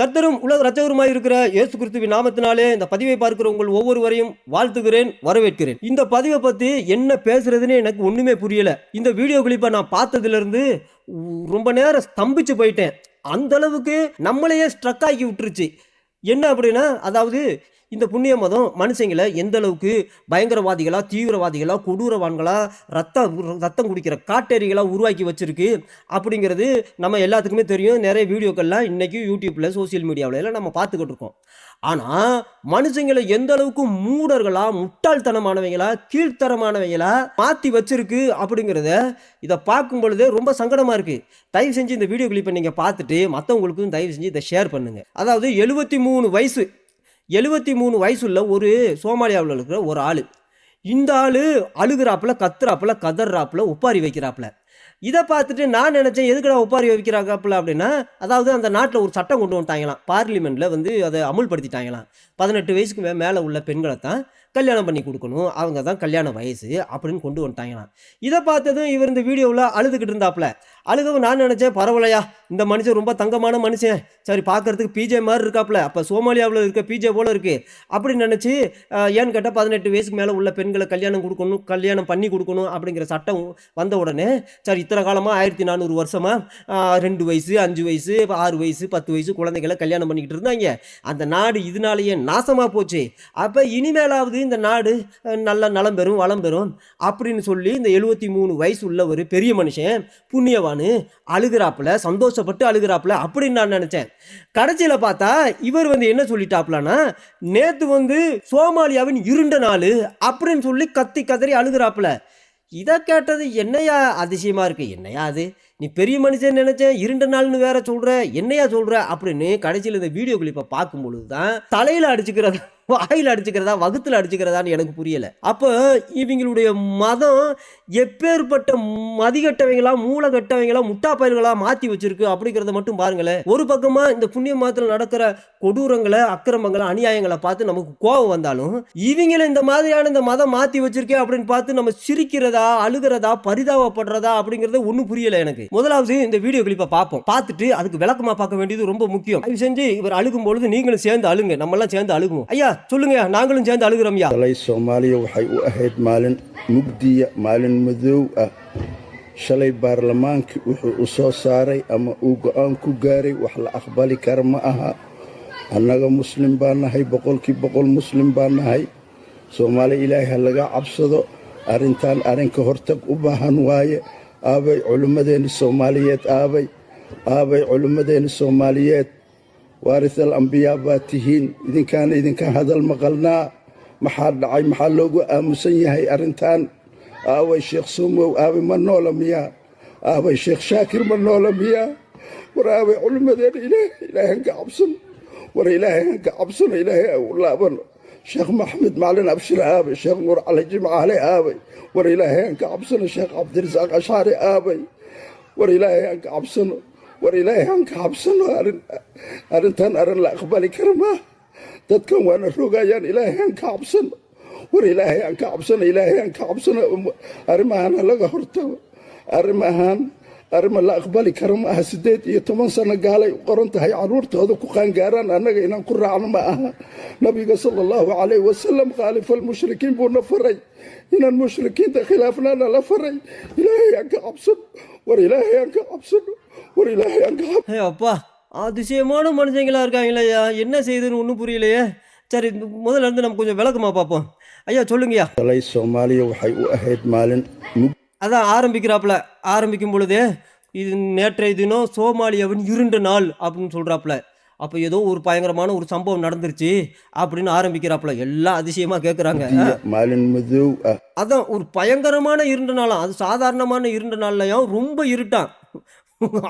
கர்த்தரும் உலக இரட்சகருமாய் இருக்கிற இயேசு கிறிஸ்துவின் நாமத்தினாலே இந்த பதிவை பார்க்கிற உங்கள் ஒவ்வொருவரையும் வாழ்த்துகிறேன், வரவேற்கிறேன். இந்த பதிவை பத்தி என்ன பேசுறதுன்னு எனக்கு ஒண்ணுமே புரியல. இந்த வீடியோ கிளிப்பை நான் பார்த்ததுல இருந்து ரொம்ப நேரம் ஸ்தம்பிச்சு போயிட்டேன். அந்த அளவுக்கு நம்மளையே ஸ்ட்ரக் ஆக்கி விட்டுருச்சு. என்ன அப்படின்னா, அதாவது இந்த புண்ணிய மதம் மனுஷங்களை எந்த அளவுக்கு பயங்கரவாதிகளா, தீவிரவாதிகளா, கொடூரவான்களா, ரத்தம் குடிக்கிற காட்டேரிகளா உருவாக்கி வச்சிருக்கு அப்படிங்கிறது நம்ம எல்லாத்துக்குமே தெரியும். நிறைய வீடியோக்கள்லாம் இன்னைக்கு யூடியூப்ல, சோசியல் மீடியாவில எல்லாம் நம்ம பார்த்துக்கிட்டு இருக்கோம். ஆனால் மனுஷங்களை எந்த அளவுக்கு மூடர்களா, முட்டாள்தனமானவங்களா, கீழ்த்தரமானவங்களா மாற்றி வச்சிருக்கு அப்படிங்கிறத இதை பார்க்கும் பொழுதே ரொம்ப சங்கடமாக இருக்குது. தயவு செஞ்சு இந்த வீடியோ கிளிப்பை நீங்கள் பார்த்துட்டு மற்றவங்களுக்கும் தயவு செஞ்சு இதை ஷேர் பண்ணுங்கள். அதாவது 73 வயசுள்ள ஒரு சோமாலியாவில் இருக்கிற ஒரு ஆள். இந்த ஆள் அழுகிறாப்புல, கத்துறாப்புல, கதறாப்புல, ஒப்பாரி வைக்கிறாப்புல. இதை பார்த்துட்டு நான் நினச்சேன், எதுக்குடா ஒப்பாரி வைக்கிறாப்புல அப்படின்னா, அதாவது அந்த நாட்டில் ஒரு சட்டம் கொண்டு வந்துட்டாங்களாம். பார்லிமெண்ட்டில் அதை அமுல்படுத்திட்டாங்களாம். 18 வயசுக்கு மேலே உள்ள பெண்களை தான் கல்யாணம் பண்ணி கொடுக்கணும், அவங்க தான் கல்யாண வயசு அப்படின்னு கொண்டு வந்துட்டாங்களாம். இதை பார்த்ததும் இவர் இந்த வீடியோவில் அழுதுகிட்டு இருந்தாப்புல. அழுகவும் நான் நினச்சேன், பரவாயில்லையா, இந்த மனுஷன் ரொம்ப தங்கமான மனுஷன், சரி பார்க்கறதுக்கு பிஜே மாதிரி இருக்காப்புல, அப்போ சோமாலியாவில் இருக்க பிஜே போல இருக்குது அப்படின்னு நினச்சி, ஏன்னு கேட்டால் 18 வயசுக்கு மேலே உள்ள பெண்களை கல்யாணம் பண்ணி கொடுக்கணும் அப்படிங்கிற சட்டம் வந்த உடனே, சரி இத்தனை காலமாக 1400 வருஷமாக 2 வயசு, 5 வயசு, 6 வயசு, 10 வயசு குழந்தைகளை கல்யாணம் பண்ணிக்கிட்டு இருந்தாங்க. அந்த நாடு இதனாலேயே நாசமாக போச்சு. அப்போ இனிமேலாவது இந்த நாடு நல்ல நலம் பெறும், வளம் பெறும் அப்படின்னு சொல்லி இந்த 73 வயசு உள்ள ஒரு பெரிய மனுஷன், புண்ணியவானு, அழுகிறாப்புல, சந்தோஷப்பட்டு அழுகிறாப்புல அப்படின்னு நான் நினைச்சேன். கடைசியில் பார்த்தா இவர் என்ன சொல்லிட்டாப்புலன்னா, நேத்து சோமாலியாவின் இருண்ட நாள் அப்படின்னு சொல்லி கத்தி கதறி அழுகிறாப்புல. இதை கேட்டது என்னையா அதிசயமா இருக்கு. என்னையா அது, நீ பெரிய மனுஷன் நினைச்சேன், இருண்ட நாள்னு வேற சொல்ற, என்னையா சொல்ற அப்படின்னு கடைசியில் இந்த வீடியோ கிளிப்பை பார்க்கும் பொழுதுதான் தலையில அடிச்சுக்கிறதா, வாயில் அடிச்சுக்கிறதா, வகுத்துல அடிச்சுக்கிறதான்னு எனக்கு புரியல. அப்போ இவங்களுடைய மதம் எப்பேற்பட்ட மதிகட்டவங்களா, மூலகட்டவங்களா, முட்டா பயிர்களா மாற்றி வச்சிருக்கு அப்படிங்கிறத மட்டும் பாருங்களேன். ஒரு பக்கமா இந்த புண்ணிய மதத்தில் நடக்கிற கொடூரங்களை, அக்கிரமங்களை, அநியாயங்களை பார்த்து நமக்கு கோபம் வந்தாலும், இவங்களை இந்த மாதிரியான இந்த மதம் மாற்றி வச்சிருக்கே அப்படின்னு பார்த்து நம்ம சிரிக்கிறதா, அழுகிறதா, பரிதாபப்படுறதா அப்படிங்கிறது ஒன்றும் புரியல எனக்கு. முதலாவது இந்த வீடியோ கிளிப்பை பார்ப்போம். பார்த்துட்டு அதுக்கு விளக்கமா பார்க்க வேண்டியது ரொம்ப முக்கியம். அது செஞ்சு இவர் அழுகும் பொழுது நீங்களும் சேர்ந்து அழுங்க, நம்ம எல்லாம் சேர்ந்து அழுகுவோம். ஐயா சொல்லுங்க, நாங்களும் சேர்ந்து அழுகிறோம். Soomaaliya waxay u ahayd maalin mugdiya, maalin madow ah. Shalay baarlamaankii wuxuu u soo saaray ama uu go'aan ku gaaray wax la aqbali kara ma aha. Annaga muslim baan nahay, boqolkiiba boqol muslim baan nahay. Soomaali ilaahay ha laga cabsado, arrintan arrin ka hortag u baahan waaye. Aabay culimmadeena Soomaaliyeed, aabay culimmadeena Soomaaliyeed, waarisal ambiyaa baa tihiin, idinka hadal maqalnaa. maxaa dhacay, maxaa loogu aamusan yahay arrintan? aaway sheekh sumow, aabay ma noola miyaa? aabay sheekh shaakir ma noola miyaa? war aabay culimmadeena ilaahay hanka cabsano, war ilaahay hanka cabsano, ilaahay u laabano. sheekh maxamed macalin abshir aabay, sheekh nuur cali jimcaale aabay, war ilaahay hanka cabsano. sheekh cabdirasaaq ashaari aabay, war ilaahay hanka cabsano, war ilaahay hanka cabsano. arrintan arrin la aqbali kara maaha. dadkan waana rogayaan, ilaahay hanka cabsano, war ilaahay hanka cabsano, ilaahay hanka cabsano. arrimahan halaga hortago, arrima la aqbali karo ma aha. 18 sano gaalay u qoran tahay, caruurtooda ku qaangaaraan, annaga inaan ku raacno ma aha. nabiga sala allahu calayhi wasalam khaalifa almushrikiin buu na faray, inaan mushrikiinta khilaafnaana la faray. ilaahay hanka cabsano, war ilaahay hanka cabsano, war ilaahay hanka cabsano. அப்பா, அதிசயமான மனுஷங்களா இருக்காங்களா, என்ன செய்யுதுன்னு ஒன்றும் புரியலையே. சரி, முதல்ல இருந்து நம்ம கொஞ்சம் விளக்கமா பார்ப்போம். ஐயா சொல்லுங்கய்யா. Soomaaliya waxay u ahayd maalin அதான் ஆரம்பிக்கும் பொழுதே, இது நேற்றைய தினம் சோமாலியாவின் இருண்ட நாள் அப்படின்னு சொல்றாப்புல. அப்போ ஏதோ ஒரு பயங்கரமான ஒரு சம்பவம் நடந்துருச்சு அப்படின்னு ஆரம்பிக்கிறாப்புல. எல்லாம் அதிசயமா கேட்குறாங்க. maalin madow ah. அதான் ஒரு பயங்கரமான இருண்ட நாளாம். அது சாதாரணமான இருண்ட நாள்லையும் ரொம்ப இருட்டான்.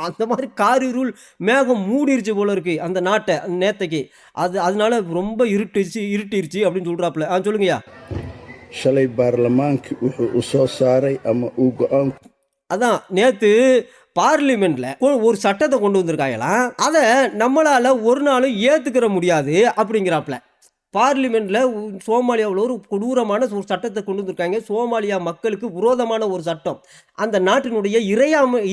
அந்த மாதிரி காரிருள் மேகம் மூடிருச்சு போல இருக்கு அந்த நாட்டை நேத்தைக்கு. அதனால ரொம்ப இருட்டிருச்சு அப்படின்னு சொல்றாப்புல. சொல்லுங்கய்யா. shalay baarlamaankii wuxuu u soo saaray ama uu go'aan. அதான் நேத்து பார்லிமெண்ட்ல ஒரு சட்டத்தை கொண்டு வந்திருக்காங்களாம். அதை நம்மளால ஒரு நாளும் ஏத்துக்கிற முடியாது அப்படிங்கிறாப்புல. பார்லிமெண்ட்ல சோமாலியாவில் ஒரு கொடூரமான ஒரு சட்டத்தை கொண்டு வந்திருக்காங்க. சோமாலியா மக்களுக்கு விரோதமான ஒரு சட்டம். அந்த நாட்டினுடைய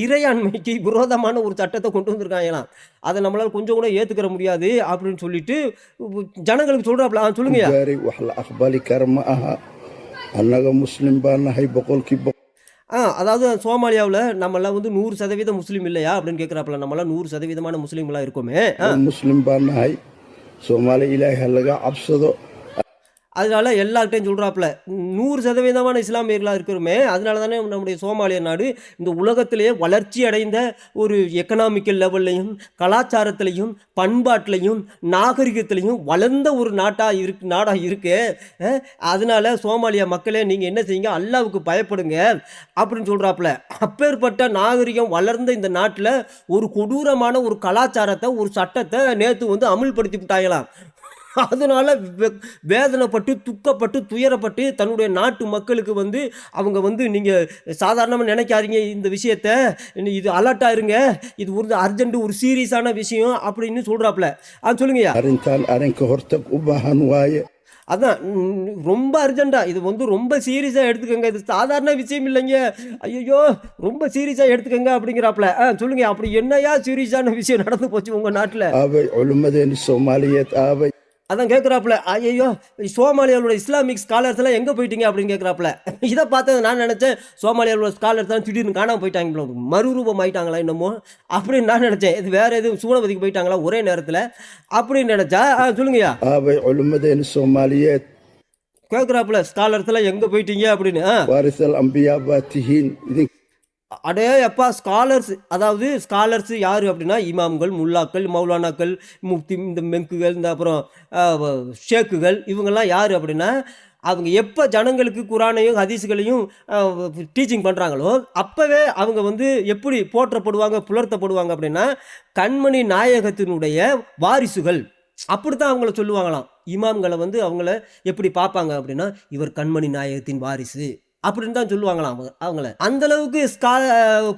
இறையாண்மைக்கு விரோதமான ஒரு சட்டத்தை கொண்டு வந்திருக்காங்களாம். அதை நம்மளால கொஞ்சம் கூட ஏத்துக்கிற முடியாது அப்படின்னு சொல்லிட்டு ஜனங்களுக்கு சொல்றாப்ல. சொல்லுங்கய்யா. gaaray wax la aqbali kara ma aha annaga muslim baan nahay boqolkiiba அதாவது சோமாலியாவில் நம்மளாம் வந்து 100% முஸ்லீம் இல்லையா அப்படின்னு கேட்குறாப்புல. நம்மளாம் 100% முஸ்லீம்களா இருக்கோமே. muslim baan nahay soomaali ilaahay ha laga cabsado அதனால எல்லார்கிட்டையும் சொல்கிறாப்புல 100% இஸ்லாமியர்களாக இருக்கிறோமே. அதனால தானே நம்முடைய சோமாலிய நாடு இந்த உலகத்திலேயே வளர்ச்சி அடைந்த ஒரு எக்கனாமிக்கல் லெவல்லையும் கலாச்சாரத்திலையும் பண்பாட்டிலையும் நாகரிகத்திலையும் வளர்ந்த ஒரு நாடாக இருக்கு. அதனால சோமாலியா மக்களே நீங்கள் என்ன செய்யுங்க, அல்லாவுக்கு பயப்படுங்க அப்படின்னு சொல்கிறாப்புல. அப்பேற்பட்ட நாகரிகம் வளர்ந்த இந்த நாட்டில் ஒரு கொடூரமான ஒரு கலாச்சாரத்தை ஒரு சட்டத்தை நேற்று வந்து அமுல்படுத்தி விட்டாங்களாம். அதனால வேதனைப்பட்டு துக்கப்பட்டு துயரப்பட்டு தன்னுடைய நாட்டு மக்களுக்கு வந்து அவங்க வந்து நீங்கள் சாதாரணமாக நினைக்காதீங்க இந்த விஷயத்த, இது அலர்ட்டாக இருங்க, இது ஒரு அர்ஜென்ட் ஒரு சீரியஸான விஷயம் அப்படின்னு சொல்கிறாப்புல. சொல்லுங்கய்யா. arrintan arrinka hortag u baahan waaye அதான் ரொம்ப அர்ஜென்ட்டாக இது வந்து ரொம்ப சீரியஸாக எடுத்துக்கோங்க, இது சாதாரண விஷயம் இல்லைங்க, ஐயோ ரொம்ப சீரியஸாக எடுத்துக்கோங்க அப்படிங்கிறாப்புல. சொல்லுங்க, அப்படி என்னையா சீரியஸான விஷயம் நடந்து போச்சு உங்கள் நாட்டில்? aabay culimmadeeni soomaaliyeed aabay அதான் கேட்குறாப்புல. ஐயோ சோமாலியாவோட இஸ்லாமிக் ஸ்காலர்ஸ் எல்லாம் எங்கே போயிட்டீங்க அப்படின்னு கேட்குறாப்புல. இதை பார்த்தது நான் நினச்சேன் சோமாலியாவோட ஸ்காலர்ஸ் தான் திடீர்னு காணாமல் போயிட்டாங்களோ, மறுரூபம் ஆயிட்டாங்களா என்னமோ அப்படின்னு நான் நினச்சேன். இது வேறு எதுவும் சூனபதிக்கு போயிட்டாங்களா ஒரே நேரத்தில் அப்படின்னு நினச்சா. சொல்லுங்கய்யா. aabay culimmadeeni soomaaliyeed கேட்குறாப்புல ஸ்காலர்ஸ் எல்லாம் எங்கே போயிட்டீங்க அப்படின்னு. waarisal ambiyaa baa tihiin idin அடே அப்பா ஸ்காலர்ஸ், அதாவது ஸ்காலர்ஸ் யார் அப்படின்னா இமாம்கள், முல்லாக்கள், மௌலானாக்கள், முக்தி, இந்த மெங்குகள், இந்த அப்புறம் ஷேக்குகள், இவங்கெல்லாம் யார் அப்படின்னா அவங்க எப்போ ஜனங்களுக்கு குரானையும் ஹதீஸுகளையும் டீச்சிங் பண்ணுறாங்களோ அப்போவே அவங்க வந்து எப்படி போற்றப்படுவாங்க புலர்த்தப்படுவாங்க அப்படின்னா கண்மணி நாயகத்தினுடைய வாரிசுகள் அப்படித்தான் அவங்கள சொல்லுவாங்களாம். இமாம்களை வந்து அவங்கள எப்படி பார்ப்பாங்க அப்படின்னா இவர் கண்மணி நாயகத்தின் வாரிசு அப்படின்னு தான் சொல்லுவாங்களாம் அவங்கள. அந்த அளவுக்கு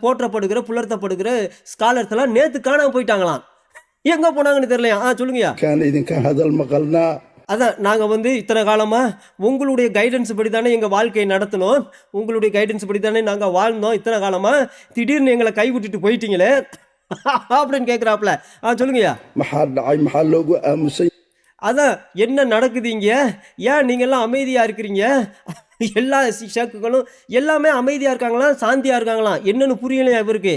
போற்றப்படுகிற புலர்த்தப்படுகிற ஸ்காலர்ஸ் எல்லாம் நேற்று காணாம போயிட்டாங்களாம். எங்க போனாங்கன்னு தெரியலையா. சொல்லுங்கய்யா. kaan idinka hadal maqalnaa அதான் நாங்கள் வந்து இத்தனை காலமாக உங்களுடைய கைடன்ஸ் படி தானே எங்கள் வாழ்க்கையை நடத்தினோம், உங்களுடைய கைடன்ஸ் படி தானே நாங்கள் வாழ்ந்தோம் இத்தனை காலமாக, திடீர்னு எங்களை கைவிட்டுட்டு போயிட்டீங்களே அப்படின்னு கேட்குறாப்புல. சொல்லுங்கய்யா. maxaa dhacay maxaa loogu aamusay அதான் என்ன நடக்குது இங்கே, ஏன் நீங்கள்லாம் அமைதியாக இருக்கிறீங்க? எல்லா ஷேக்குகளும் எல்லாமே அமைதியாக இருக்காங்களாம், சாந்தியாக இருக்காங்களாம். என்னன்னு புரியலையா இவருக்கு,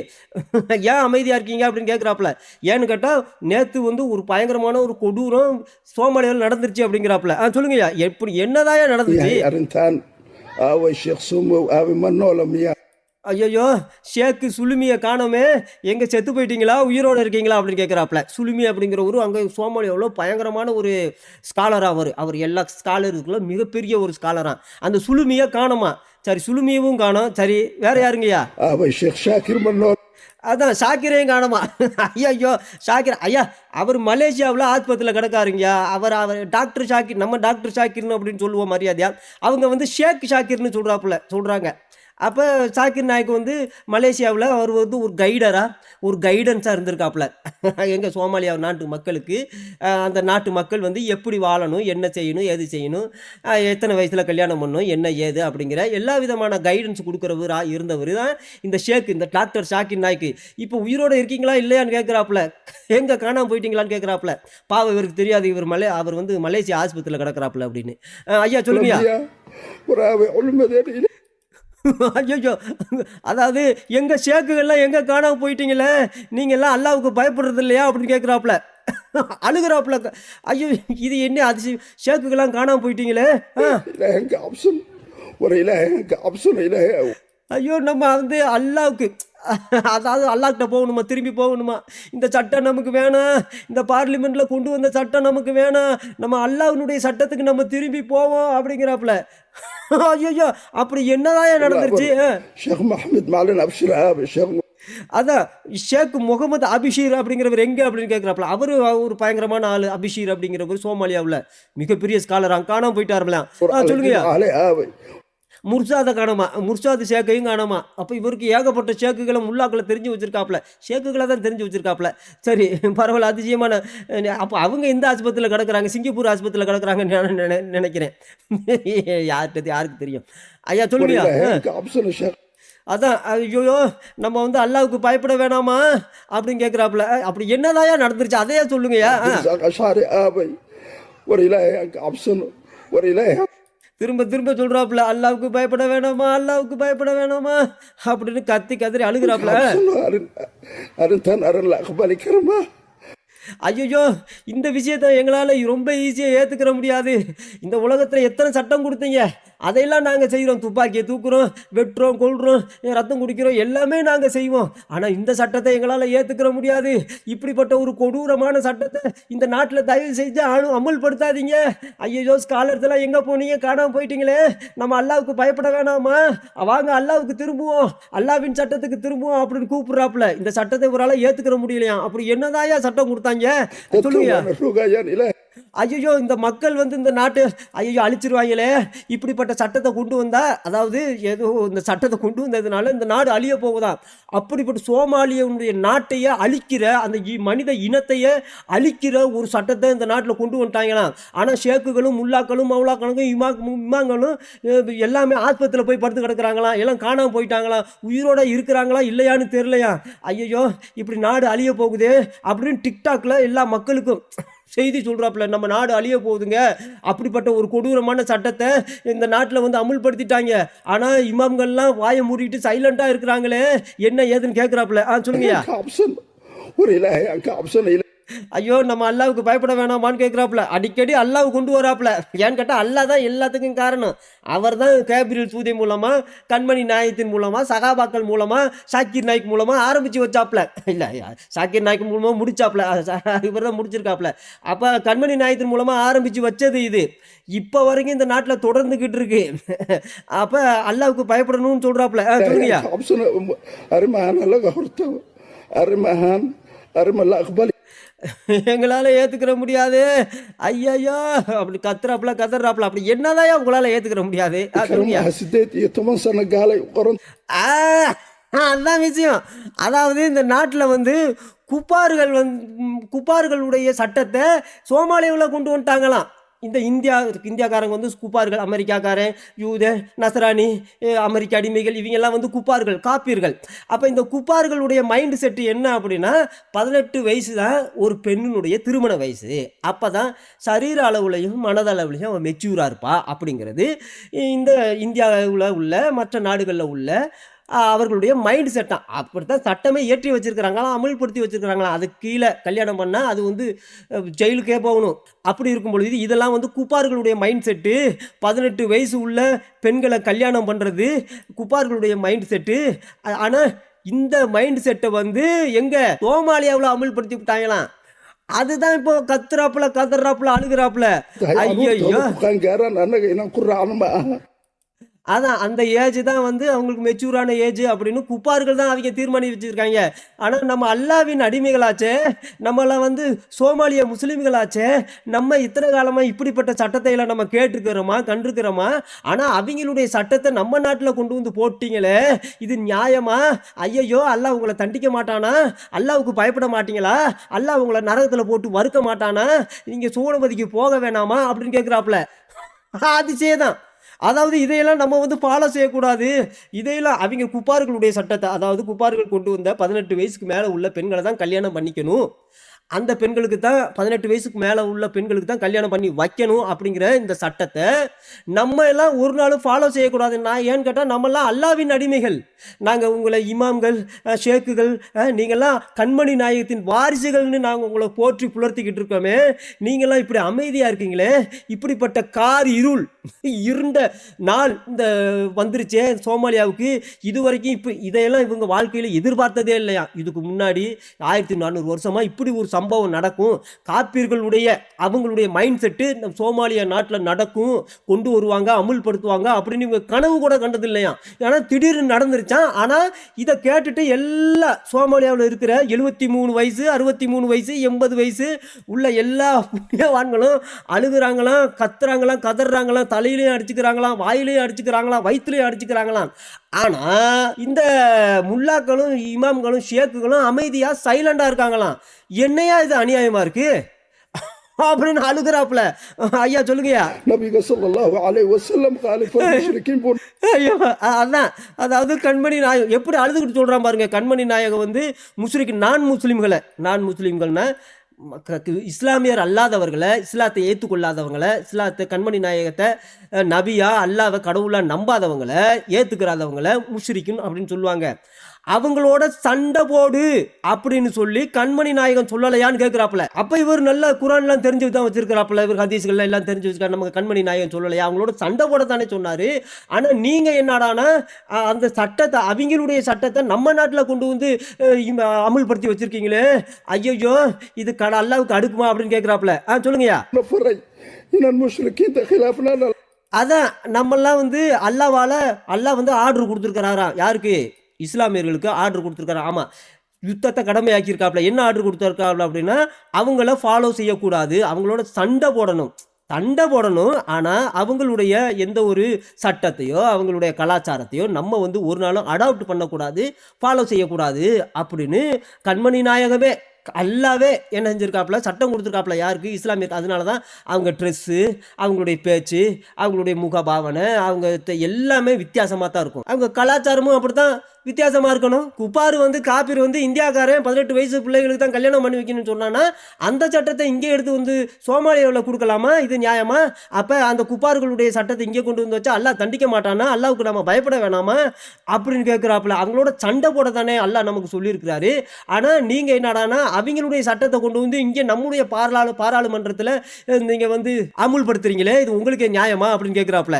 ஏன் அமைதியாக இருக்கீங்க அப்படின்னு கேட்குறாப்புல. ஏன்னு கேட்டால் நேற்று வந்து ஒரு பயங்கரமான ஒரு கொடூரம் சோமாலியாவில் நடந்துருச்சு அப்படிங்கிறாப்புல. சொல்லுங்கய்யா, எப்படி என்னதான் நடந்துச்சு? yahay arrintan aaway sheekh sumow aaway ma noola miyaa ஐயோ ஷேக்கு சுலுமியை காணோமே, எங்கே செத்து போயிட்டீங்களா உயிரோடு இருக்கீங்களா அப்படின்னு கேட்குறாப்புல. சுலுமி அப்படிங்கிற ஒரு அங்கே சோமாலியாவில் பயங்கரமான ஒரு ஸ்காலராக அவர் எல்லா ஸ்காலருக்குள்ள மிகப்பெரிய ஒரு ஸ்காலராக. அந்த சுலுமியை காணோமா, சரி சுலுமியவும் காணோம், சரி வேற யாருங்கய்யா? aaway sheekh shaakir ma noola அதான் ஷாக்கிரையும் காணோமா. ஐயோ ஷாக்கிர் ஐயா அவர் மலேசியாவில் ஆஸ்பத்திரியில் கிடக்காருங்கய்யா. அவர் டாக்டர் ஷாக்கிர், நம்ம டாக்டர் ஷாக்கிர்னு அப்படின்னு சொல்லுவோம் மரியாதையா, அவங்க வந்து ஷேக் ஷாக்கிர்னு சொல்கிறாங்க. அப்போ ஷாக்கிர் நாய்க்கு வந்து மலேசியாவில் அவர் வந்து ஒரு கைடன்ஸாக இருந்திருக்காப்புல எங்கள் சோமாலியா நாட்டு மக்களுக்கு. அந்த நாட்டு மக்கள் வந்து எப்படி வாழணும், என்ன செய்யணும், எது செய்யணும், எத்தனை வயசில் கல்யாணம் பண்ணணும், என்ன ஏது அப்படிங்கிற எல்லா விதமான கைடன்ஸ் கொடுக்குறவராக இருந்தவர் தான் இந்த ஷேக், இந்த டாக்டர் ஷாக்கிர் நாய்க்கு. இப்போ உயிரோடு இருக்கீங்களா இல்லையான்னு கேட்குறாப்புல, எங்கே காணாமல் போயிட்டீங்களான்னு கேட்குறாப்புல. பாவம் இவருக்கு தெரியாது அவர் வந்து மலேசியா ஆஸ்பத்திரியில் கிடக்குறாப்புல அப்படின்னு. ஐயா சொல்லுங்கய்யா. war aaway culimmadeeni ஐயோ அதாவது எங்கள் ஷேக்குகள்லாம் எங்கே காணாமல் போயிட்டீங்களே, நீங்கள்லாம் அல்லாவுக்கு பயப்படுறது இல்லையா அப்படின்னு கேட்குறாப்புல. அழுகிறாப்புல. ஐயோ இது என்ன அதிசயம், ஷேக்குகள்லாம் காணாமல் போயிட்டீங்களே. ilaahay ka cabsan war ilaahay ka cabsan ilaahay ஐயோ நம்ம வந்து அல்லாவுக்கு, அதாவது அல்லாஹ்கிட்ட போகணுமா, திரும்பி போகணுமா, இந்த சட்டம் நமக்கு வேணாம், இந்த பார்லிமெண்ட்டில் கொண்டு வந்த சட்டம் நமக்கு வேணாம், நம்ம அல்லாஹ்வுடைய சட்டத்துக்கு நம்ம திரும்பி போவோம் அப்படிங்கிறாப்புல. ஐயோ அப்படி என்னதான் நடந்துருச்சு? sheekh maxamed macalin abshir aabay sheekh அதான் ஷேக் முகமது அபிஷீர் அப்படிங்கிறவர் எங்கே அப்படின்னு கேட்குறாப்புல. அவரு ஒரு பயங்கரமான ஆள் அபிஷீர் அப்படிங்கிறவர் சோமாலியாவில் மிகப்பெரிய ஸ்காலர், அங்கே காணாமல் போயிட்டாருலாம். சொல்லுங்கய்யா. aale aaway முர்சாதை காணோமா, முர்சாது ஷேக்கையும் காணோமா. அப்போ இவருக்கு ஏகப்பட்ட ஷேக்குகளை முல்லாக்களை தெரிஞ்சு வச்சிருக்காப்புல, ஷேக்குகளை தான் தெரிஞ்சு வச்சிருக்காப்புல. சரி, பரவாயில்ல, அதிசயமான. அப்போ அவங்க இந்த ஆஸ்பத்திரியில் கிடக்குறாங்க, சிங்கப்பூர் ஆஸ்பத்திரியில் கிடக்குறாங்கன்னு நான் நினைக்கிறேன். யாருக்கு தெரியும். ஐயா சொல்லுங்கய்யா. ஆப்ஷன் ஷேக் அதான், ஐயோ நம்ம வந்து அல்லாவுக்கு பயப்பட வேணாமா அப்படின்னு கேட்குறாப்புல. அப்படி என்னதாயா நடந்துருச்சு அதையா சொல்லுங்கய்யா. ஷாரி ஆபை ஒரு இலாஹ் ஆப்ஷன் ஒரு இலாஹ் திரும்ப திரும்ப சொல்றாப்புல, அல்லாவுக்கு பயப்பட வேணாமா, அல்லாவுக்கு பயப்பட வேணாமா அப்படின்னு கத்தி கதறி அழுகிறாப்புல. அருந்தன் அருள் அக்பலிக்கிறமா. ஐயோ, இந்த விஷயத்தை எங்களால் ரொம்ப ஈஸியாக ஏற்றுக்கிற முடியாது. இந்த உலகத்தில் எத்தனை சட்டம் கொடுத்தீங்க, அதையெல்லாம் நாங்கள் செய்கிறோம். துப்பாக்கியை தூக்குறோம், வெட்டுறோம், கொள்கிறோம், ரத்தம் குடிக்கிறோம், எல்லாமே நாங்கள் செய்வோம். ஆனால் இந்த சட்டத்தை எங்களால் ஏற்றுக்கிற முடியாது. இப்படிப்பட்ட ஒரு கொடூரமான சட்டத்தை இந்த நாட்டில் தயவு செஞ்சு அமல்படுத்தாதீங்க. ஐயோ, ஸ்காலர்ஸ்லாம் எங்கே போனீங்க, காணாமல் போயிட்டீங்களே, நம்ம அல்லாவுக்கு பயப்பட வேணாமா, வாங்க அல்லாவுக்கு திரும்புவோம், அல்லாவின் சட்டத்துக்கு திரும்புவோம் அப்படின்னு கூப்பிட்றாப்புல. இந்த சட்டத்தை இவரால் ஏற்றுக்கிற முடியலையா. அப்படி என்னதாயா சட்டம் கொடுத்தாங்க சொல்லுங்க. ஐயோ, இந்த மக்கள் வந்து இந்த நாட்டு ஐயோ அழிச்சிருவாங்களே, இப்படிப்பட்ட சட்டத்தை கொண்டு வந்தா, அதாவது ஏதோ இந்த சட்டத்தை கொண்டு வந்ததுனால இந்த நாடு அழிய போகுதான். அப்படிப்பட்ட சோமாலியனுடைய நாட்டையே அழிக்கிற, அந்த மனித இனத்தையே அழிக்கிற ஒரு சட்டத்தை இந்த நாட்டில் கொண்டு வந்துட்டாங்களாம். ஆனால் ஷேக்குகளும் முல்லாக்களும் மவுலாக்களும் இமாங்களும் எல்லாமே ஆஸ்பத்திரியில் போய் படுத்து கிடக்குறாங்களாம், எல்லாம் காணாமல் போயிட்டாங்களாம், உயிரோட இருக்கிறாங்களா இல்லையான்னு தெரியலையா. ஐயோ, இப்படி நாடு அழிய போகுது அப்படின்னு டிக்டாக்ல எல்லா மக்களுக்கும் செய்தி சொல்கிறாப்புல, நம்ம நாடு அழிய போகுதுங்க, அப்படிப்பட்ட ஒரு கொடூரமான சட்டத்தை இந்த நாட்டில் வந்து அமுல்படுத்திட்டாங்க. ஆனால் இமாம்கள்லாம் வாயை மூடிட்டு சைலண்டாக இருக்கிறாங்களே, என்ன ஏதுன்னு கேட்குறாப்புல. சொல்லுங்கய்யா. ஒரு ஆப்ஷன் இல்லை. ஐயோ, நம்ம அல்லாவுக்கு பயப்பட வேணாமான்னு கேட்குறாப்புல. அடிக்கடி அல்லாவை கொண்டு வராப்புல. ஏன்னு கேட்டால் அல்லா தான் எல்லாத்துக்கும் காரணம். அவர் தான் கேப்ரியல் தூதை மூலமாக, கண்மணி நாயத்தின் மூலமாக, சகாபாக்கள் மூலமாக, சாக்கிர் நாய்க் மூலமாக ஆரம்பித்து வச்சாப்புல. இல்லை, சாக்கிர் நாய்க் மூலமாக முடிச்சாப்புல, இவர் தான் முடிச்சிருக்காப்புல. அப்போ கண்மணி நாயத்தின் மூலமாக ஆரம்பித்து வச்சது இது. இப்போ வரைக்கும் இந்த நாட்டில் தொடர்ந்துக்கிட்டு இருக்கு. அப்போ அல்லாவுக்கு பயப்படணும்னு சொல்கிறாப்புல. சொல்லுங்கய்யா. அருமஹான் அருமல்லா அக்பலி எங்களால் ஏற்றுக்கிற முடியாது. ஐயோ, அப்படி கதறாப்புல. அப்படி என்னதான் உங்களால் ஏற்றுக்கிற முடியாது. அதுதான் விஷயம். அதாவது இந்த நாட்டில் வந்து குப்பார்களுடைய சட்டத்தை சோமாலியாவில் கொண்டு வந்துட்டாங்களாம். இந்த இந்தியாக்காரங்க வந்து குப்பார்கள், அமெரிக்காக்காரன், யூத, நசராணி, அமெரிக்க அடிமைகள், இவங்கெல்லாம் வந்து குப்பார்கள், காப்பீர்கள். அப்போ இந்த குப்பார்களுடைய மைண்டு செட்டு என்ன அப்படின்னா, 18 வயசு தான் ஒரு பெண்ணினுடைய திருமண வயசு. அப்போ தான் சரீர அளவுலையும் மனதளவுலையும் அவன் மெச்சூராக இருப்பா அப்படிங்கிறது இந்த இந்தியாவில் உள்ள மற்ற நாடுகளில் உள்ள அவர்களுடைய மைண்ட் செட்டாக. அப்படித்தான் சட்டமே ஏற்றி வச்சுருக்கிறாங்களாம், அமல்படுத்தி வச்சுருக்கிறாங்களாம். அதுக்கு கீழே கல்யாணம் பண்ணால் அது வந்து ஜெயிலுக்கே போகணும். அப்படி இருக்கும் பொழுது இதெல்லாம் வந்து குப்பார்களுடைய மைண்ட் செட்டு. 18 வயசு உள்ள பெண்களை கல்யாணம் பண்ணுறது குப்பார்களுடைய மைண்ட் செட்டு. ஆனால் இந்த மைண்ட் செட்டை வந்து எங்கே சோமாலியாவில் அமல்படுத்தி விட்டாங்களாம். அதுதான் இப்போ கதறாப்புல அழுகிறாப்புல. ஐயோ, அதான் அந்த ஏஜ் தான் வந்து அவங்களுக்கு மெச்சூரான ஏஜ் அப்படின்னு குப்பார்கள் தான் அவங்க தீர்மானித்து வச்சுருக்காங்க. ஆனால் நம்ம அல்லாவின் அடிமைகளாச்சே, நம்மளாம் வந்து சோமாலிய முஸ்லீம்களாச்சே, நம்ம இத்தனை காலமாக இப்படிப்பட்ட சட்டத்தை எல்லாம் நம்ம கேட்டிருக்கிறோமா, கண்டிருக்கிறோமா? ஆனால் அவங்களுடைய சட்டத்தை நம்ம நாட்டில் கொண்டு வந்து போட்டிங்களே, இது நியாயமா? ஐயோ, அல்லாஹ் உங்களை தண்டிக்க மாட்டானா? அல்லாவுக்கு பயப்பட மாட்டீங்களா? அல்லாஹ் உங்களை நரகத்தில் போட்டு வறுக்க மாட்டானா? நீங்கள் சூழபதிக்கு போக வேணாமா அப்படின்னு கேட்குறாப்புல. அதிசயதான். அதாவது இதையெல்லாம் நம்ம வந்து ஃபாலோ செய்யக்கூடாது. இதையெல்லாம் அவங்க குப்பார்களுடைய சட்டத்தை, அதாவது குப்பார்கள் கொண்டு வந்த 18 வயசுக்கு மேலே உள்ள பெண்களை தான் கல்யாணம் பண்ணிக்கணும், அந்த பெண்களுக்கு தான் 18 வயசுக்கு மேலே உள்ள பெண்களுக்கு தான் கல்யாணம் பண்ணி வைக்கணும் அப்படிங்கிற இந்த சட்டத்தை நம்ம எல்லாம் ஒரு நாளும் ஃபாலோ செய்யக்கூடாது. நான் ஏன்னு கேட்டால் நம்மெல்லாம் அல்லாவின் அடிமைகள். நாங்கள் உங்களை இமாம்கள், ஷேக்குகள், நீங்கள்லாம் கண்மணி நாயகத்தின் வாரிசுகள்னு நாங்கள் உங்களை போற்றி புலர்த்திக்கிட்டு இருக்கோமே, நீங்கள்லாம் இப்படி அமைதியாக இருக்கீங்களே. இப்படிப்பட்ட இருண்ட நாள் இந்த வந்துருச்சே சோமாலியாவுக்கு. இது வரைக்கும் இப்போ இதையெல்லாம் இவங்க வாழ்க்கையில் எதிர்பார்த்ததே இல்லையா. இதுக்கு முன்னாடி 1400 வருஷமாக இப்படி ஒரு சம்பவம் நடக்கும், காப்பீர்களுடைய அவங்களுடைய மைண்ட் செட்டு சோமாலியா நாட்டில் நடக்கும், கொண்டு வருவாங்க, அமுல்படுத்துவாங்க அப்படின்னு இவங்க கனவு கூட கண்டது இல்லையா. ஏன்னா திடீர்னு நடந்துருச்சான். ஆனால் இதை கேட்டுட்டு எல்லா சோமாலியாவில் இருக்கிற 73 வயசு 63 வயசு 80 வயசு உள்ள எல்லா புண்ணியவான்களும் அழுகுறாங்களாம், கத்துறாங்களாம், கதறாங்களாம், தலையிலையும் அடிச்சுக்கிறாங்களாம், வாயிலையும் அடிச்சுக்கிறாங்களாம், வயிற்றுலையும் அடிச்சுக்கிறாங்களாம். ஆனா இந்த முல்லாக்களும் இமாம்களும் ஷேக்குகளும் அமைதியா சைலண்டா இருக்காங்களாம். என்னையா இது அநியாயமா இருக்கு அப்படின்னு அழுகிறாப்புல. ஐயா சொல்லுங்கய்யா. நபிக ஸல்லல்லாஹு அலைஹி வஸல்லம் காலிஃபல் முஷ்ரிக்கீன் போன். ஐயோ அதான், அதாவது கண்மணி நாயகம் எப்படி அழுதுகிட்டு சொல்றான் பாருங்க. கண்மணி நாயகம் வந்து முஸ்லிக் நான் முஸ்லிம்கள்னா இஸ்லாமியர் அல்லாதவர்களை, இஸ்லாத்தை ஏற்றுக்கொள்ளாதவங்களை, இஸ்லாத்தை கண்மணி நாயகத்தை நபியா அல்லாவை கடவுளா நம்பாதவங்களை, ஏற்றுக்கிறாதவங்களை முஷ்ரிக்குன் அப்படின்னு சொல்லுவாங்க. அவங்களோட சண்டை போடு அப்படின்னு சொல்லி கண்மணி நாயகம் சொல்லலையான்னு கேட்குறாப்புல. அப்போ இவர் நல்ல குரான்லாம் தெரிஞ்சு தான் வச்சிருக்கிறாப்புல, இவர் ஹதீஸ்கள்லாம் எல்லாம் தெரிஞ்சு வச்சுருக்காரு. நமக்கு கண்மணி நாயகம் சொல்லலையா, அவங்களோட சண்டை போட தானே சொன்னார். ஆனால் நீங்கள் என்னடானா அந்த சட்டத்தை, அவங்களுடைய சட்டத்தை நம்ம நாட்டில் கொண்டு வந்து அமுல்படுத்தி வச்சுருக்கீங்களே, ஐயோ இது அல்லாவுக்கு அடுக்குமா அப்படின்னு கேட்குறாப்புல. சொல்லுங்கய்யா. அதான் நம்மெல்லாம் வந்து அல்லாஹ் வந்து ஆர்டர் கொடுத்துருக்கிறாராம். யாருக்கு? இஸ்லாமியர்களுக்கு ஆர்டர் கொடுத்துருக்காரு. ஆமாம், யுத்தத்தை கடமையாக்கியிருக்காப்புல. என்ன ஆர்டர் கொடுத்துருக்காப்புல அப்படின்னா, அவங்கள ஃபாலோ செய்யக்கூடாது, அவங்களோட சண்டை போடணும். ஆனால் அவங்களுடைய எந்த ஒரு சட்டத்தையோ அவங்களுடைய கலாச்சாரத்தையோ நம்ம வந்து ஒரு நாளும் அடாப்ட் பண்ணக்கூடாது, ஃபாலோ செய்யக்கூடாது அப்படின்னு கண்மணி நாயகமே அல்லாவே என்ன செஞ்சிருக்காப்புல, சட்டம் கொடுத்துருக்காப்புல. யாருக்கு? இஸ்லாமியருக்கு. அதனால தான் அவங்க ட்ரெஸ்ஸு, அவங்களுடைய பேச்சு, அவங்களுடைய முகபாவனை, அவங்க எல்லாமே வித்தியாசமாக தான் இருக்கும். அவங்க கலாச்சாரமும் அப்படி தான் வித்தியாசமாக இருக்கணும். குப்பாரு வந்து காப்பீர் வந்து இந்தியாக்காரன் 18 வயசு பிள்ளைகளுக்கு தான் கல்யாணம் பண்ணி வைக்கணும்னு சொன்னான்னா அந்த சட்டத்தை இங்கே எடுத்து வந்து சோமாலியாவில் கொடுக்கலாமா? இது நியாயமா? அப்போ அந்த குப்பார்களுடைய சட்டத்தை இங்கே கொண்டு வந்து வச்சா அல்லாஹ் தண்டிக்க மாட்டானா? அல்லாவுக்கு நம்ம பயப்பட வேணாமா அப்படின்னு கேட்குறாப்புல. அவங்களோட சண்டை போட தானே அல்லாஹ் நமக்கு சொல்லியிருக்கிறாரு. ஆனால் நீங்கள் என்னடானா அவங்களுடைய சட்டத்தை கொண்டு வந்து இங்கே நம்முடைய பாராளுமன்றத்தில் நீங்கள் வந்து அமுல்படுத்துறீங்களே, இது உங்களுக்கு நியாயமா அப்படின்னு கேட்குறாப்புல.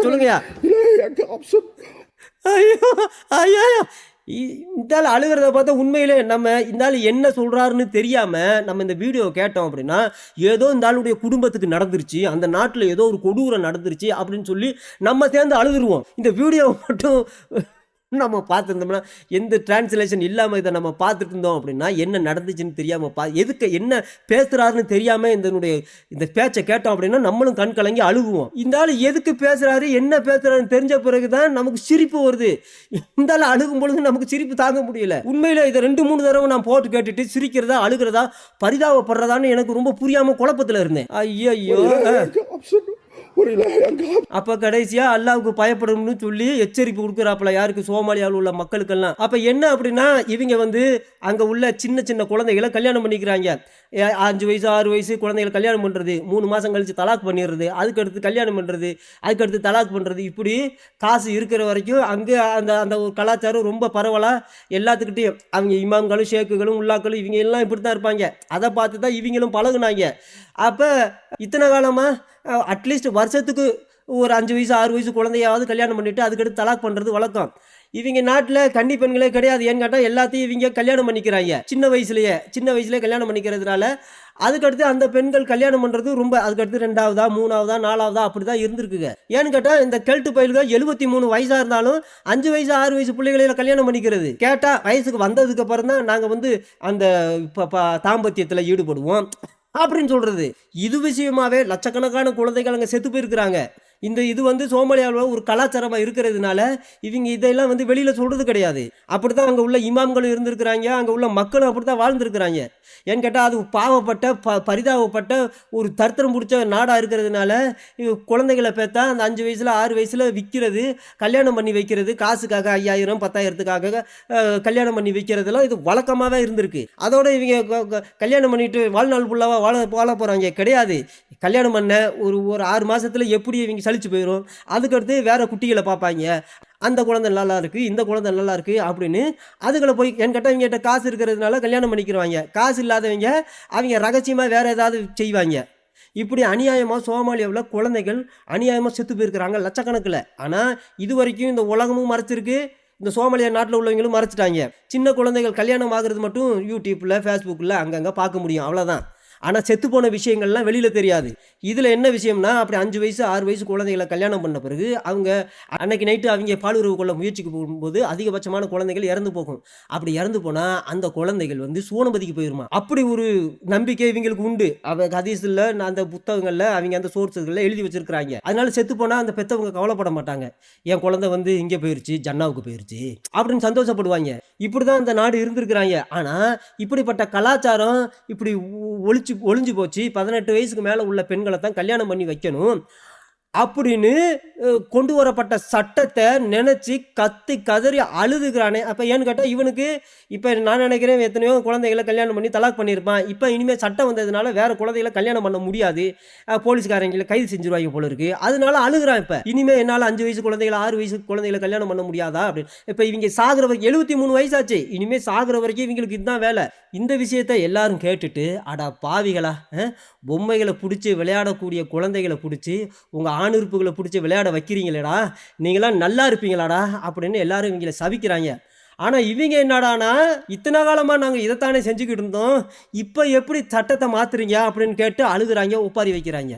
சொல்லுங்கய்யா. ஐயோ ஐயோ இந்த ஆள் அழுகிறத பார்த்தா உண்மையிலே நம்ம இந்த ஆள் என்ன சொல்கிறாருன்னு தெரியாமல் நம்ம இந்த வீடியோ கேட்டோம் அப்படின்னா, ஏதோ இந்த ஆளுடைய குடும்பத்துக்கு நடந்துருச்சு, அந்த நாட்டில் ஏதோ ஒரு கொடூரம் நடந்துருச்சு அப்படின்னு சொல்லி நம்ம சேர்ந்து அழுதுருவோம். இந்த வீடியோ மட்டும் நம்ம பார்த்துருந்தோம்னா, எந்த டிரான்ஸ்லேஷன் இல்லாமல் இதை நம்ம பார்த்துட்டு இருந்தோம் அப்படின்னா, என்ன நடந்துச்சுன்னு தெரியாமல் எதுக்கு என்ன பேசுகிறாருன்னு தெரியாமல் இந்த பேச்சை கேட்டோம் அப்படின்னா நம்மளும் கண் கலங்கி அழுகுவோம். இந்த ஆள் எதுக்கு பேசுகிறாரு, என்ன பேசுகிறாருன்னு தெரிஞ்ச பிறகு தான் நமக்கு சிரிப்பு வருது. இந்த ஆள் அழுகும் பொழுது நமக்கு சிரிப்பு தாங்க முடியல. உண்மையில் இதை 2-3 தடவை நான் போட்டு கேட்டுட்டு சிரிக்கிறதா அழுகிறதா பரிதாபப்படுறதான்னு எனக்கு ரொம்ப புரியாமல் குழப்பத்தில் இருந்தேன். ஐயோ அப்ப கடைசியா அல்லாவுக்கு பயப்படணும்னு சொல்லி எச்சரிக்கை கொடுக்குறாப்புல. யாருக்கு? சோமாலியாவில் உள்ள மக்களுக்கெல்லாம். அப்ப என்ன அப்படின்னா, இவங்க வந்து அங்க உள்ள சின்ன சின்ன குழந்தைகளை கல்யாணம் பண்ணிக்கிறாங்க. 5 வயசு 6 வயசு குழந்தைகளை கல்யாணம் பண்றது, 3 மாசம் கழிச்சு தலாக் பண்ணிடுறது, அதுக்கடுத்து கல்யாணம் பண்றது, அதுக்கடுத்து தலாக் பண்றது, இப்படி காசு இருக்கிற வரைக்கும் அங்கே அந்த ஒரு கலாச்சாரம் ரொம்ப பரவலா எல்லாத்துக்கிட்டையும். அவங்க இமாம்களும் ஷேக்குகளும் உள்ளாக்களும் இவங்க எல்லாம் இப்படி தான் இருப்பாங்க. அதை பார்த்து தான் இவங்களும் பழகுனாங்க. அப்போ இத்தனை காலமாக அட்லீஸ்ட் வருஷத்துக்கு ஒரு 5 வயசு 6 வயசு குழந்தையாவது கல்யாணம் பண்ணிவிட்டு அதுக்கடுத்து தலாக் பண்ணுறது வழக்கம். இவங்க நாட்டில் கன்னி பெண்களே கிடையாது. ஏன்னு கேட்டால் எல்லாத்தையும் இவங்க கல்யாணம் பண்ணிக்கிறாங்க சின்ன வயசுலேயே கல்யாணம் பண்ணிக்கிறதுனால அதுக்கடுத்து அந்த பெண்கள் கல்யாணம் பண்ணுறது ரொம்ப, அதுக்கடுத்து 2ஆவதா 3ஆவதா 4ஆவதா அப்படி தான் இருந்திருக்குங்க. ஏன்னு கேட்டால் இந்த கெல்ட்டு பயில்கள் 73 வயசாக இருந்தாலும் 5 வயசு 6 வயசு பிள்ளைகளையும் கல்யாணம் பண்ணிக்கிறது. கேட்டால் வயசுக்கு வந்ததுக்கு அப்புறம் தான் நாங்கள் வந்து அந்த தாம்பத்தியத்தில் ஈடுபடுவோம் அப்படின்னு சொல்கிறது. இது விஷயமாவே லட்சக்கணக்கான குழந்தைகள் அங்கே செத்து போயிருக்கிறாங்க. இது வந்து சோமாலியாவில் ஒரு கலாச்சாரமாக இருக்கிறதுனால இவங்க இதெல்லாம் வந்து வெளியில் சொல்கிறது கிடையாது. அப்படி தான் அங்கே உள்ள இமாம்களும் இருந்திருக்கிறாங்க, அங்கே உள்ள மக்களும் அப்படி தான் வாழ்ந்துருக்கிறாங்க. ஏன்னு கேட்டால் அது பாவப்பட்ட பரிதாபப்பட்ட ஒரு தர்த்தரம் பிடிச்ச நாடாக இருக்கிறதுனால குழந்தைகளை பார்த்தா அந்த 5 வயசில் 6 வயசில் விற்கிறது, கல்யாணம் பண்ணி வைக்கிறது, காசுக்காக 5000 10,000த்துக்காக கல்யாணம் பண்ணி வைக்கிறதுலாம் இது வழக்கமாகவே இருந்திருக்கு. அதோட இவங்க கல்யாணம் பண்ணிட்டு வாழ்நாள் ஃபுல்லாக வாழ போகிறாங்க கிடையாது. கல்யாணம் பண்ண ஒரு 6 மாதத்தில் எப்படி இவங்க சலிச்சு போயிடும். அதுக்கடுத்து வேற குட்டிகளை பார்ப்பாங்க. அந்த குழந்தை நல்லா இருக்குது, இந்த குழந்தை நல்லா இருக்குது அப்படின்னு அதுகளை போய் என் கேட்டால் இவங்ககிட்ட காசு இருக்கிறதுனால கல்யாணம் பண்ணிக்கிறவாங்க. காசு இல்லாதவங்க அவங்க ரகசியமாக வேறு ஏதாவது செய்வாங்க. இப்படி அநியாயமாக சோமாலியாவில் குழந்தைகள் அநியாயமாக செத்து போயிருக்கிறாங்க லட்சக்கணக்கில். ஆனால் இது வரைக்கும் இந்த உலகமும் மறைச்சிருக்கு, இந்த சோமாலியா நாட்டில் உள்ளவங்களும் மறைச்சிட்டாங்க. சின்ன குழந்தைகள் கல்யாணம் ஆகுறது மட்டும் யூடியூப்பில், ஃபேஸ்புக்கில் அங்கங்கே பார்க்க முடியும், அவ்வளோதான். ஆனால் செத்து போன விஷயங்கள்லாம் வெளியில் தெரியாது. இதில் என்ன விஷயம்னா, அப்படி 5 வயசு 6 வயசு குழந்தைகளை கல்யாணம் பண்ண பிறகு அவங்க அன்னைக்கு நைட்டு அவங்க பாலுறவு கொள்ள முயற்சிக்கு போகும்போது அதிகபட்சமான குழந்தைகள் இறந்து போகும். அப்படி இறந்து போனால் அந்த குழந்தைகள் வந்து சூனபதிக்கு போயிருமா. அப்படி ஒரு நம்பிக்கை இவங்களுக்கு உண்டு. ஹதீஸில் அந்த புத்தகங்களில் அவங்க அந்த சோர்ஸுகளில் எழுதி வச்சிருக்கிறாங்க. அதனால செத்து போனால் அந்த பெற்றவங்க கவலைப்பட மாட்டாங்க. என் குழந்தை வந்து இங்கே போயிருச்சு, ஜன்னாவுக்கு போயிருச்சு அப்படின்னு சந்தோஷப்படுவாங்க. இப்படி தான் அந்த நாடு இருந்திருக்கிறாங்க. ஆனால் இப்படிப்பட்ட கலாச்சாரம் இப்படி ஒளிஞ்சு போச்சு. 18 வயசுக்கு மேலே உள்ள பெண்களை தான் கல்யாணம் பண்ணி வைக்கணும் அப்படின்னு கொண்டு வரப்பட்ட சட்டத்தை நினச்சி கத்தி கதறி அழுதுகிறானே. அப்போ ஏன்னு கேட்டால் இவனுக்கு இப்போ நான் நினைக்கிறேன் எத்தனையோ குழந்தைகளை கல்யாணம் பண்ணி தலாக் பண்ணியிருப்பான். இப்போ இனிமேல் சட்டம் வந்ததுனால வேறு குழந்தைகளை கல்யாணம் பண்ண முடியாது, போலீஸ்காரங்களை கைது செஞ்சுருவாங்க போல இருக்குது. அதனால அழுகிறான். இப்போ இனிமேல் என்னால் 5 வயசு குழந்தைகளை 6 வயசு குழந்தைகளை கல்யாணம் பண்ண முடியாதா அப்படின்னு. இப்போ இவங்க சாகிற வரைக்கும் 73 வயசாச்சு. இனிமேல் சாகிற வரைக்கும் இவங்களுக்கு இதுதான் வேலை. இந்த விஷயத்தை எல்லாரும் கேட்டுட்டு அடா பாவிகளா, பொம்மைகளை பிடிச்சி விளையாடக்கூடிய குழந்தைகளை பிடிச்சி உங்கள் ஆணுறுப்புகளை பிடிச்சி விளையாட வைக்கிறீங்களேடா, நீங்களாம் நல்லா இருப்பீங்களாடா அப்படின்னு எல்லாரும் இவங்களை சபிக்கிறாங்க. ஆனால் இவங்க என்னடானா, இத்தனை காலமாக நாங்கள் இதைத்தானே செஞ்சுக்கிட்டு இருந்தோம், இப்போ எப்படி சட்டத்தை மாற்றுறீங்க அப்படின்னு கேட்டு அழுகுறாங்க, ஒப்பாரி வைக்கிறாங்க.